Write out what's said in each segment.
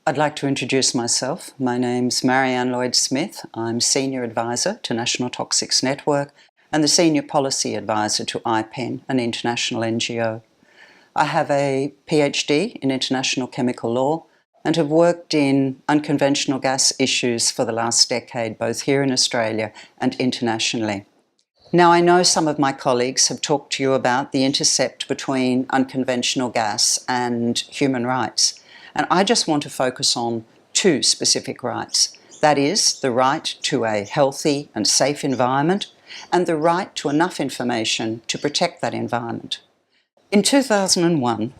I'd like to introduce myself. My name's Mariann Lloyd-Smith. I'm Senior Advisor to National Toxics Network and the Senior Policy Advisor to IPEN, an international NGO. I have a PhD in International Chemical Law and have worked in unconventional gas issues for the last decade, both here in Australia and internationally. Now, I know some of my colleagues have talked to you about the intercept between unconventional gas and human rights. And I just want to focus on two specific rights. That is, the right to a healthy and safe environment and the right to enough information to protect that environment. In 2001,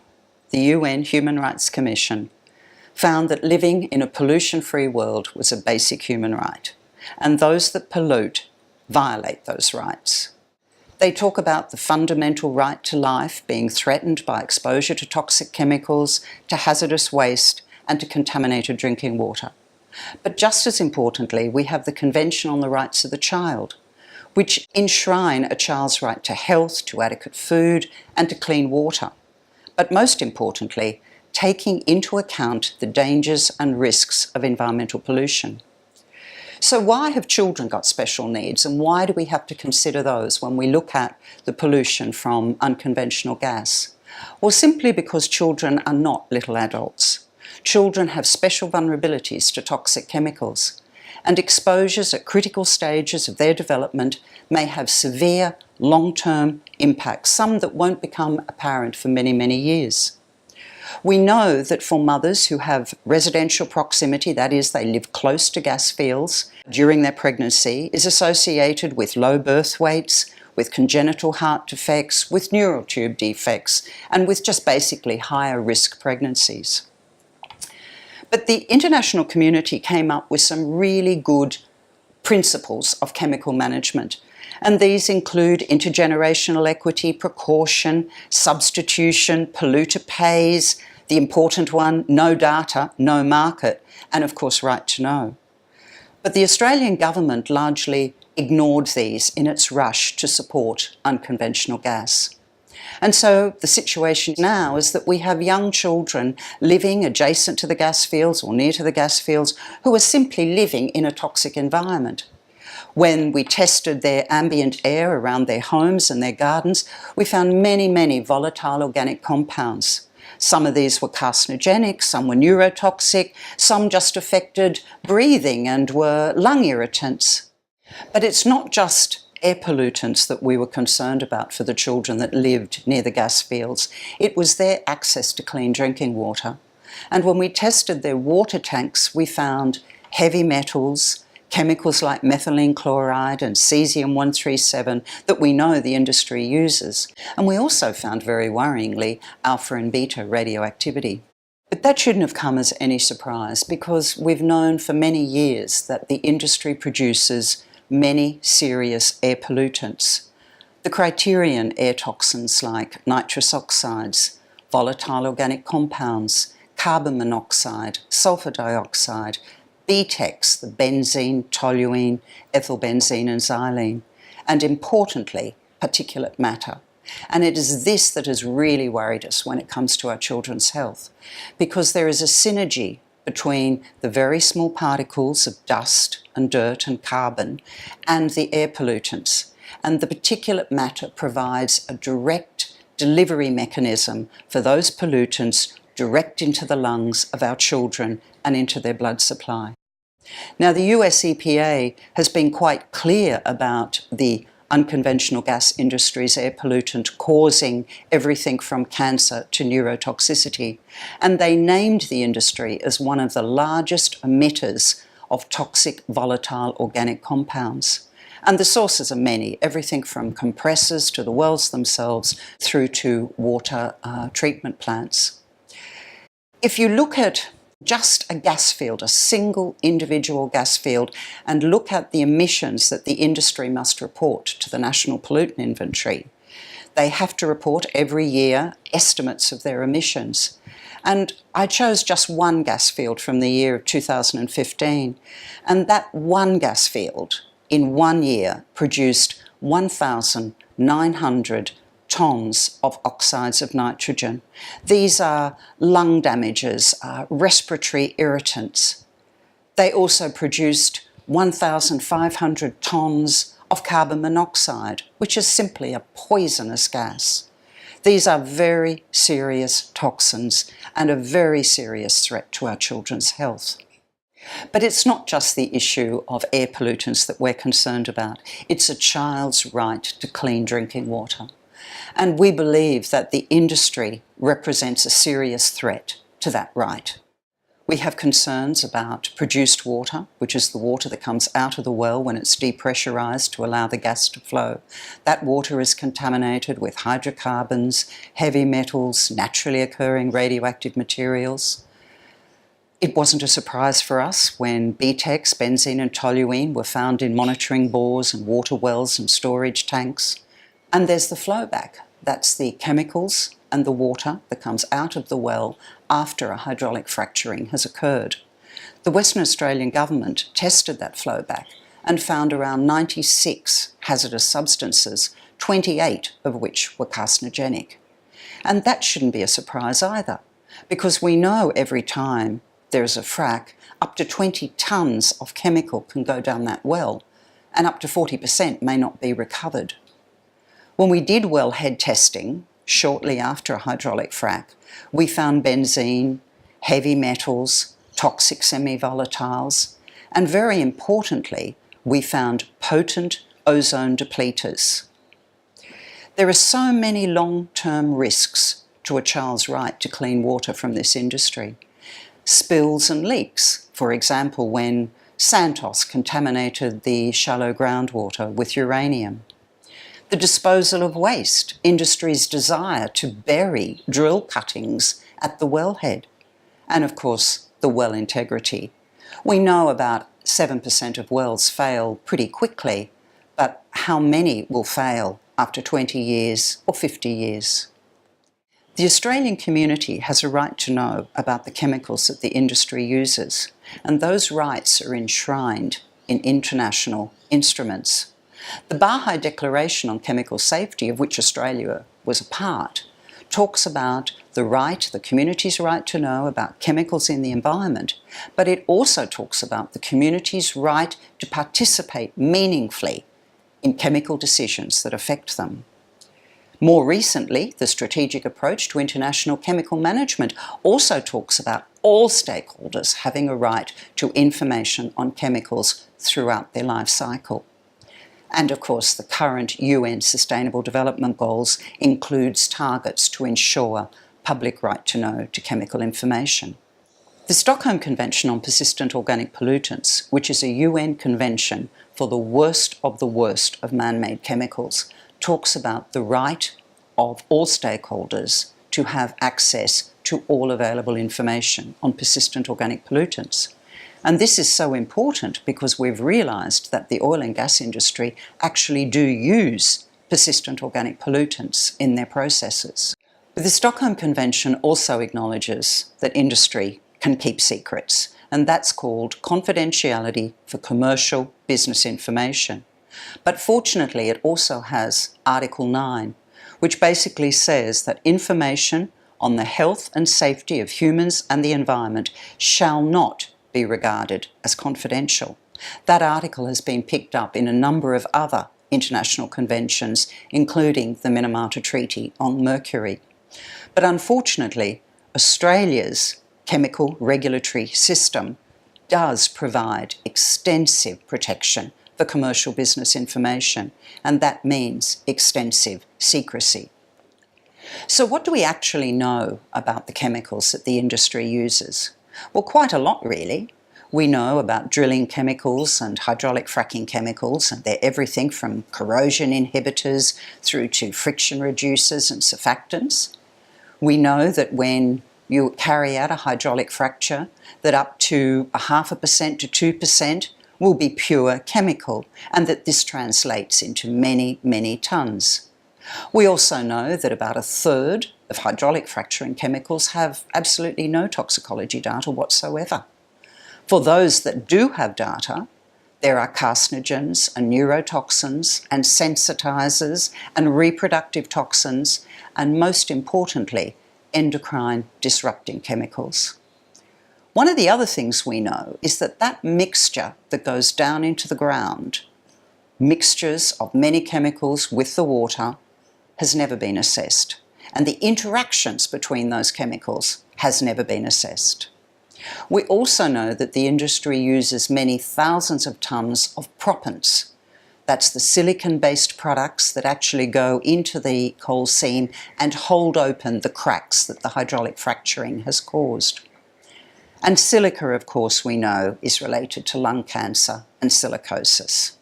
the UN Human Rights Commission found that living in a pollution-free world was a basic human right, and those that pollute violate those rights. They talk about the fundamental right to life being threatened by exposure to toxic chemicals, to hazardous waste, and to contaminated drinking water. But just as importantly, we have the Convention on the Rights of the Child, which enshrine a child's right to health, to adequate food, and to clean water. But most importantly, taking into account the dangers and risks of environmental pollution. So why have children got special needs, and why do we have to consider those when we look at the pollution from unconventional gas? Well, simply because children are not little adults. Children have special vulnerabilities to toxic chemicals, and exposures at critical stages of their development may have severe long-term impacts, some that won't become apparent for many, many years. We know that for mothers who have residential proximity, that is, they live close to gas fields during their pregnancy, is associated with low birth weights, with congenital heart defects, with neural tube defects, and with just basically higher risk pregnancies. But the international community came up with some really good principles of chemical management. And these include intergenerational equity, precaution, substitution, polluter pays, the important one, no data, no market, and of course, right to know. But the Australian government largely ignored these in its rush to support unconventional gas. And so the situation now is that we have young children living adjacent to the gas fields or near to the gas fields who are simply living in a toxic environment. When we tested their ambient air around their homes and their gardens, we found many, many volatile organic compounds. Some of these were carcinogenic, some were neurotoxic, some just affected breathing and were lung irritants. But it's not just air pollutants that we were concerned about for the children that lived near the gas fields. It was their access to clean drinking water. And when we tested their water tanks, we found heavy metals, chemicals like methylene chloride and cesium-137 that we know the industry uses. And we also found, very worryingly, alpha and beta radioactivity. But that shouldn't have come as any surprise, because we've known for many years that the industry produces many serious air pollutants. The criterion air toxins like nitrous oxides, volatile organic compounds, carbon monoxide, sulfur dioxide, BTEX, the benzene, toluene, ethylbenzene and xylene, and importantly, particulate matter. And it is this that has really worried us when it comes to our children's health, because there is a synergy between the very small particles of dust and dirt and carbon and the air pollutants. And the particulate matter provides a direct delivery mechanism for those pollutants direct into the lungs of our children and into their blood supply. Now, the US EPA has been quite clear about the unconventional gas industry's air pollutant causing everything from cancer to neurotoxicity, and they named the industry as one of the largest emitters of toxic volatile organic compounds. And the sources are many, everything from compressors to the wells themselves through to water treatment plants. If you look at just a gas field, a single individual gas field, and look at the emissions that the industry must report to the National Pollutant Inventory, they have to report every year estimates of their emissions. And I chose just one gas field from the year of 2015, and that one gas field in 1 year produced 1,900 tonnes of oxides of nitrogen. These are lung damages, respiratory irritants. They also produced 1,500 tonnes of carbon monoxide, which is simply a poisonous gas. These are very serious toxins and a very serious threat to our children's health. But it's not just the issue of air pollutants that we're concerned about. It's a child's right to clean drinking water. And we believe that the industry represents a serious threat to that right. We have concerns about produced water, which is the water that comes out of the well when it's depressurised to allow the gas to flow. That water is contaminated with hydrocarbons, heavy metals, naturally occurring radioactive materials. It wasn't a surprise for us when BTEX, benzene and toluene were found in monitoring bores and water wells and storage tanks. And there's the flowback. That's the chemicals and the water that comes out of the well after a hydraulic fracturing has occurred. The Western Australian government tested that flowback and found around 96 hazardous substances, 28 of which were carcinogenic. And that shouldn't be a surprise either, because we know every time there's a frack, up to 20 tonnes of chemical can go down that well, and up to 40% may not be recovered. When we did wellhead testing, shortly after a hydraulic frack, we found benzene, heavy metals, toxic semi-volatiles, and very importantly, we found potent ozone depleters. There are so many long-term risks to a child's right to clean water from this industry. Spills and leaks, for example, when Santos contaminated the shallow groundwater with uranium. The disposal of waste, industry's desire to bury drill cuttings at the wellhead, and of course the well integrity. We know about 7% of wells fail pretty quickly, but how many will fail after 20 years or 50 years? The Australian community has a right to know about the chemicals that the industry uses, and those rights are enshrined in international instruments. The Baha'i Declaration on Chemical Safety, of which Australia was a part, talks about the community's right to know about chemicals in the environment, but it also talks about the community's right to participate meaningfully in chemical decisions that affect them. More recently, the Strategic Approach to International Chemical Management also talks about all stakeholders having a right to information on chemicals throughout their life cycle. And of course, the current UN Sustainable Development Goals includes targets to ensure public right to know to chemical information. The Stockholm Convention on Persistent Organic Pollutants, which is a UN convention for the worst of man-made chemicals, talks about the right of all stakeholders to have access to all available information on persistent organic pollutants. And this is so important because we've realised that the oil and gas industry actually do use persistent organic pollutants in their processes. The Stockholm Convention also acknowledges that industry can keep secrets, and that's called confidentiality for commercial business information. But fortunately, it also has Article 9, which basically says that information on the health and safety of humans and the environment shall not be regarded as confidential. That article has been picked up in a number of other international conventions, including the Minamata Treaty on Mercury. But unfortunately, Australia's chemical regulatory system does provide extensive protection for commercial business information, and that means extensive secrecy. So what do we actually know about the chemicals that the industry uses? Well, quite a lot really. We know about drilling chemicals and hydraulic fracking chemicals, and they're everything from corrosion inhibitors through to friction reducers and surfactants. We know that when you carry out a hydraulic fracture, that up to 0.5% to 2% will be pure chemical, and that this translates into many, many tonnes. We also know that about 1/3 of hydraulic fracturing chemicals have absolutely no toxicology data whatsoever. For those that do have data, There are carcinogens and neurotoxins and sensitizers and reproductive toxins, and most importantly, endocrine disrupting chemicals. One of the other things we know is that that mixture that goes down into the ground, mixtures of many chemicals with the water, has never been assessed. And the interactions between those chemicals has never been assessed. We also know that the industry uses many thousands of tonnes of proppants. That's the silicon-based products that actually go into the coal seam and hold open the cracks that the hydraulic fracturing has caused. And silica, of course, we know is related to lung cancer and silicosis.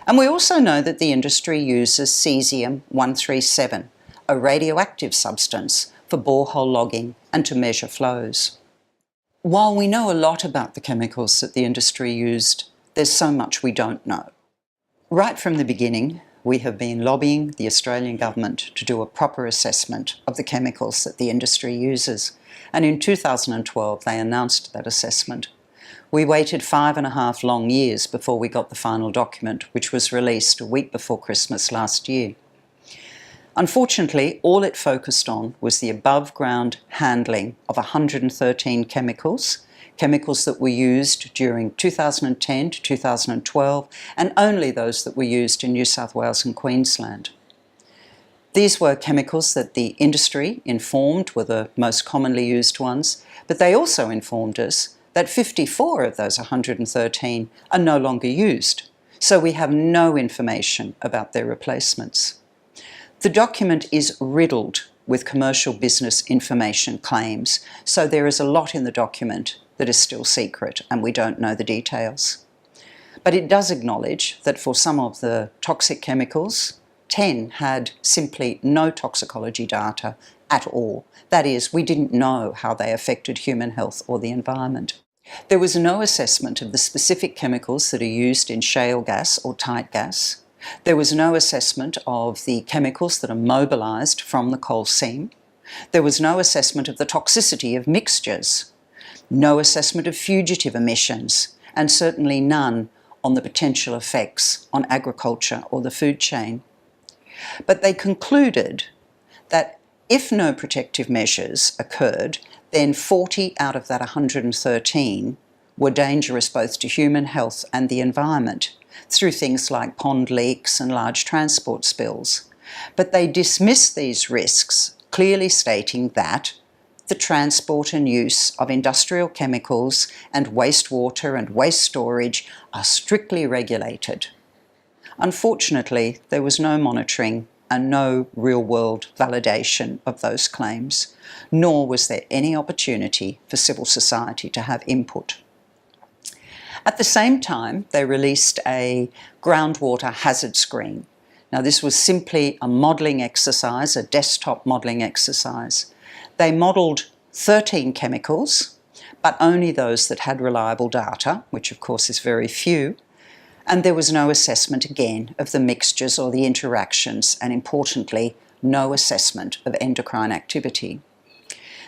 And we also know that the industry uses cesium-137, a radioactive substance, for borehole logging and to measure flows. While we know a lot about the chemicals that the industry used, there's so much we don't know. Right from the beginning, we have been lobbying the Australian government to do a proper assessment of the chemicals that the industry uses. And in 2012, they announced that assessment. We waited 5.5 long years before we got the final document, which was released a week before Christmas last year. Unfortunately, all it focused on was the above-ground handling of 113 chemicals that were used during 2010 to 2012, and only those that were used in New South Wales and Queensland. These were chemicals that the industry informed were the most commonly used ones, but they also informed us that 54 of those 113 are no longer used, so we have no information about their replacements. The document is riddled with commercial business information claims, so there is a lot in the document that is still secret and we don't know the details. But it does acknowledge that for some of the toxic chemicals, 10 had simply no toxicology data at all. That is, we didn't know how they affected human health or the environment. There was no assessment of the specific chemicals that are used in shale gas or tight gas. There was no assessment of the chemicals that are mobilised from the coal seam. There was no assessment of the toxicity of mixtures, no assessment of fugitive emissions, and certainly none on the potential effects on agriculture or the food chain. But they concluded that if no protective measures occurred, then 40 out of that 113 were dangerous both to human health and the environment through things like pond leaks and large transport spills. But they dismissed these risks, clearly stating that the transport and use of industrial chemicals and wastewater and waste storage are strictly regulated. Unfortunately, there was no monitoring and no real-world validation of those claims, nor was there any opportunity for civil society to have input. At the same time, they released a groundwater hazard screen. Now, this was simply a modelling exercise, a desktop modelling exercise. They modelled 13 chemicals, but only those that had reliable data, which of course is very few, and there was no assessment again of the mixtures or the interactions, and importantly, no assessment of endocrine activity.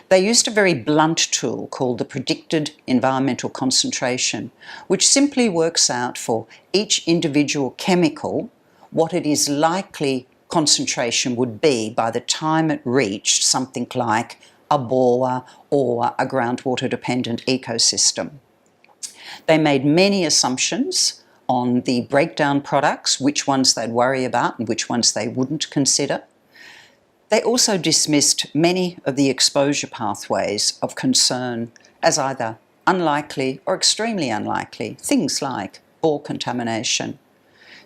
They used a very blunt tool called the predicted environmental concentration, which simply works out for each individual chemical what it is likely concentration would be by the time it reached something like a bore or a groundwater-dependent ecosystem. They made many assumptions on the breakdown products, which ones they'd worry about and which ones they wouldn't consider. They also dismissed many of the exposure pathways of concern as either unlikely or extremely unlikely, things like bore contamination.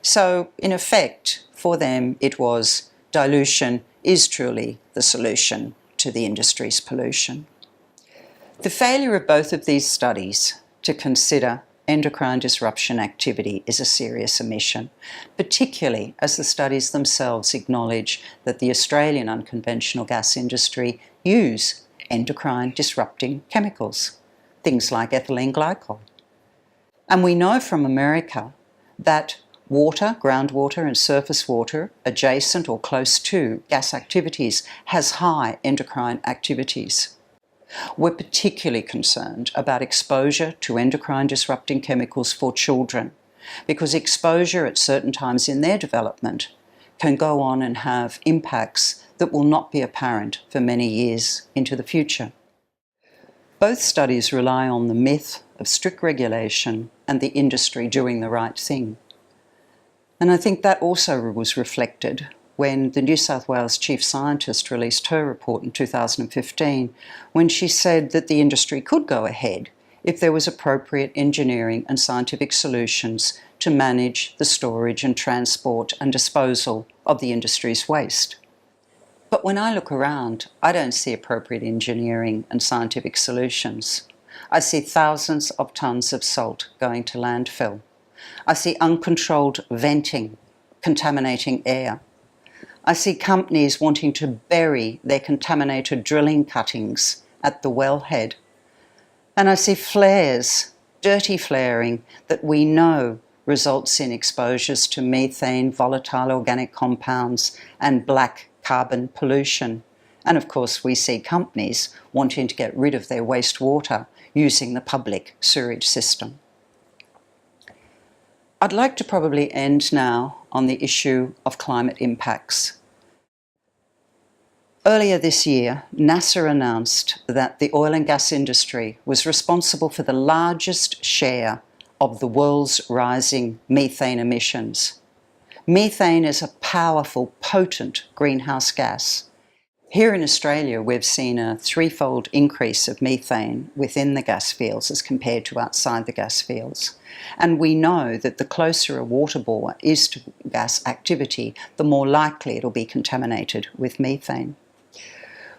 So, in effect, for them it was dilution is truly the solution to the industry's pollution. The failure of both of these studies to consider endocrine disruption activity is a serious omission, particularly as the studies themselves acknowledge that the Australian unconventional gas industry use endocrine disrupting chemicals, things like ethylene glycol. And we know from America that water, groundwater and surface water adjacent or close to gas activities has high endocrine activities. We're particularly concerned about exposure to endocrine disrupting chemicals for children, because exposure at certain times in their development can go on and have impacts that will not be apparent for many years into the future. Both studies rely on the myth of strict regulation and the industry doing the right thing. And I think that also was reflected when the New South Wales Chief Scientist released her report in 2015, when she said that the industry could go ahead if there was appropriate engineering and scientific solutions to manage the storage and transport and disposal of the industry's waste. But when I look around, I don't see appropriate engineering and scientific solutions. I see thousands of tonnes of salt going to landfill. I see uncontrolled venting, contaminating air. I see companies wanting to bury their contaminated drilling cuttings at the wellhead. And I see flares, dirty flaring that we know results in exposures to methane, volatile organic compounds, and black carbon pollution. And of course, we see companies wanting to get rid of their wastewater using the public sewage system. I'd like to probably end now on the issue of climate impacts. Earlier this year, NASA announced that the oil and gas industry was responsible for the largest share of the world's rising methane emissions. Methane is a powerful, potent greenhouse gas. Here in Australia, we've seen a threefold increase of methane within the gas fields as compared to outside the gas fields. And we know that the closer a water bore is to gas activity, the more likely it'll be contaminated with methane.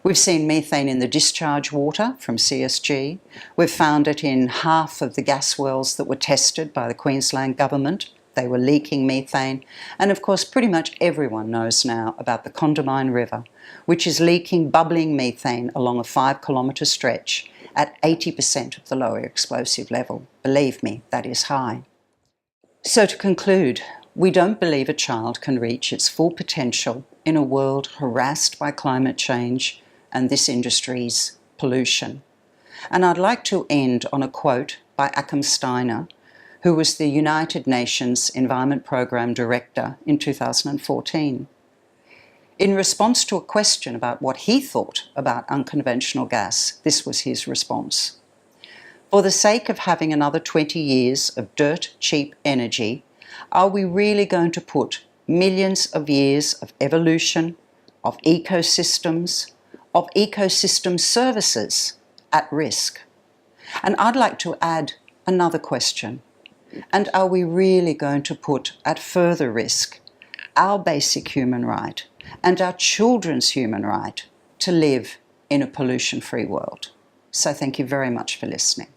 We've seen methane in the discharge water from CSG. We've found it in half of the gas wells that were tested by the Queensland government. They were leaking methane. And of course, pretty much everyone knows now about the Condamine River, which is leaking bubbling methane along a 5-kilometre stretch at 80% of the lower explosive level. Believe me, that is high. So to conclude, we don't believe a child can reach its full potential in a world harassed by climate change and this industry's pollution. And I'd like to end on a quote by Akam Steiner, who was the United Nations Environment Programme Director in 2014. In response to a question about what he thought about unconventional gas, this was his response. For the sake of having another 20 years of dirt-cheap energy, are we really going to put millions of years of evolution, of ecosystem services at risk? And I'd like to add another question. And are we really going to put at further risk our basic human right and our children's human right to live in a pollution-free world? So thank you very much for listening.